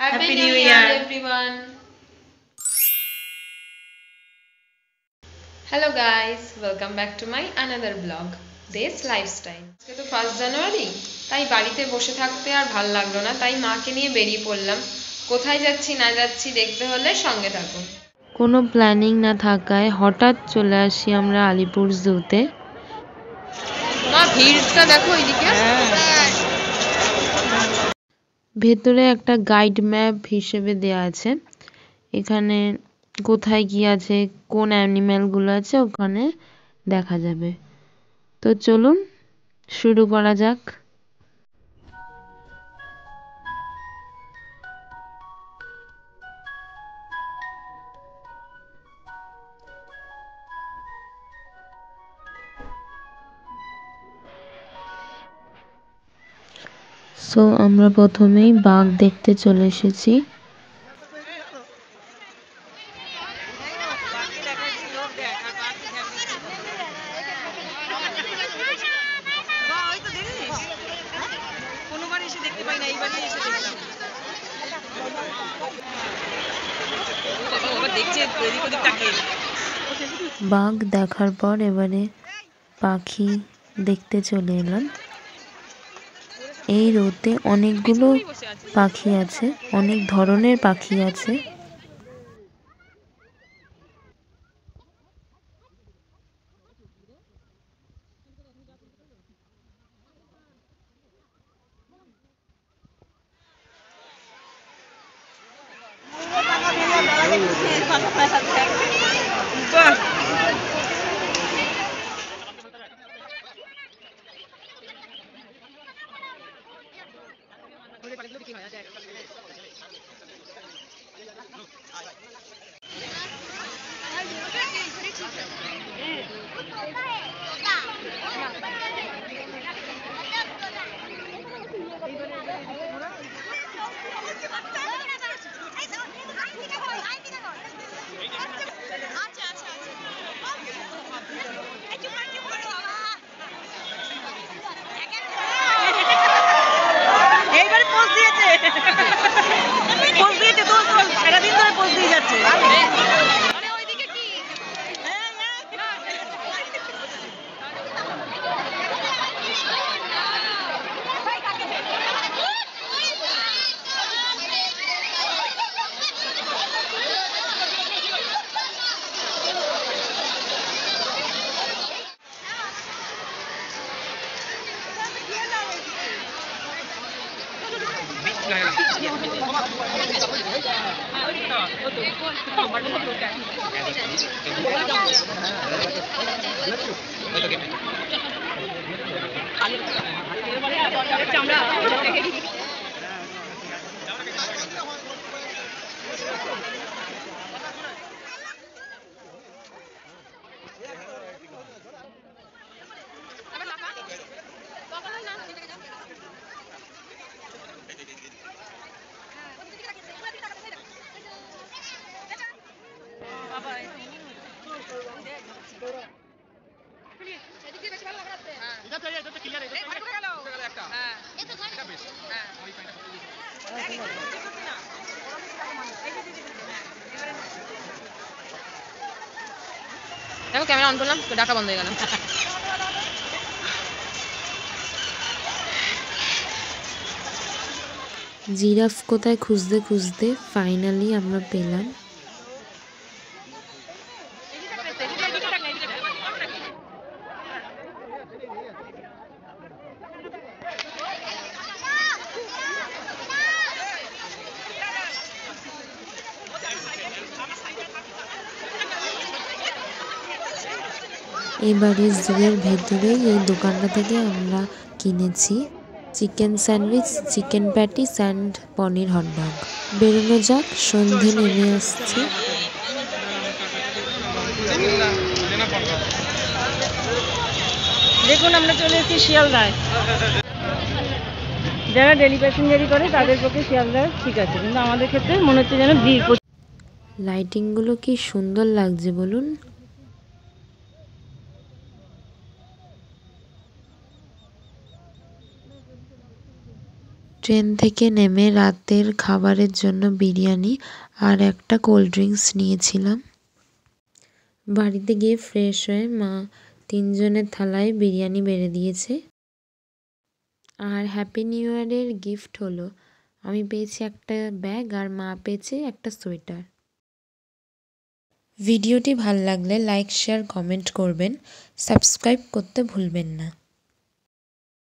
Happy New Year everyone. Hello guys, welcome back to my another vlog, This Lifestyle. আজকে তো 1st জানুয়ারি, তাই বাড়িতে বসে থাকতে আর ভাল লাগলো না, তাই মাকে নিয়ে বেরিয়ে পড়লাম। কোথায় যাচ্ছি না যাচ্ছি দেখতে হলে সঙ্গে থাকুন। কোনো প্ল্যানিং না থাকায় হঠাৎ চলে আসি আমরা আলিপুর জুতে। মা ভিড়টা দেখো এইদিকে। ভেতরে একটা গাইড ম্যাপ হিসেবে দেয়া আছে, এখানে কোথায় কি আছে, কোন অ্যানিম্যালগুলো আছে ওখানে দেখা যাবে। তো চলুন শুরু করা যাক। সো আমরা প্রথমেই বাঘ দেখতে চলে এসেছি। বাঘ দেখার পর এবারে পাখি দেখতে চলে এলাম। এই রোতে অনেকগুলো পাখি আছে, অনেক ধরনের পাখি আছে। সারাদিন ধরে পোজ দিয়ে যাচ্ছে। দেখো ক্যামেরা অন করলাম, ডাটা বন্ধ হয়ে গেল। জিরাফ কোথায় খুঁজতে খুঁজতে ফাইনালি আমরা পেলাম। এবারে জুয়ের ভেতরেই এই দোকানটা থেকে আমরা কিনেছি chicken sandwich, chicken patties and paneer hot dog. বেরোনো যাক, সন্ধে নেমে আসছে। দেখুন আমরা চলে এসেছি শিয়ালদায়। যারা ডেলি প্যাসেঞ্জারি করে তাদের পক্ষে শিয়ালদায় ঠিক আছে, কিন্তু আমাদের ক্ষেত্রে মনে হচ্ছে যেন ভিড়। লাইটিংগুলো কি সুন্দর লাগছে বলুন। ট্রেন থেকে নেমে রাতের খাবারের জন্য বিরিয়ানি আর একটা কোল্ড ড্রিঙ্কস নিয়েছিলাম। বাড়িতে গিয়ে ফ্রেশ হয়ে মা 3 জনের থালায় বিরিয়ানি বেড়ে দিয়েছে। আর হ্যাপি নিউ ইয়ারের গিফট হলো আমি পেয়েছি একটা ব্যাগ আর মা পেয়েছে একটা সোয়েটার। ভিডিওটি ভালো লাগলে লাইক শেয়ার কমেন্ট করবেন, সাবস্ক্রাইব করতে ভুলবেন না।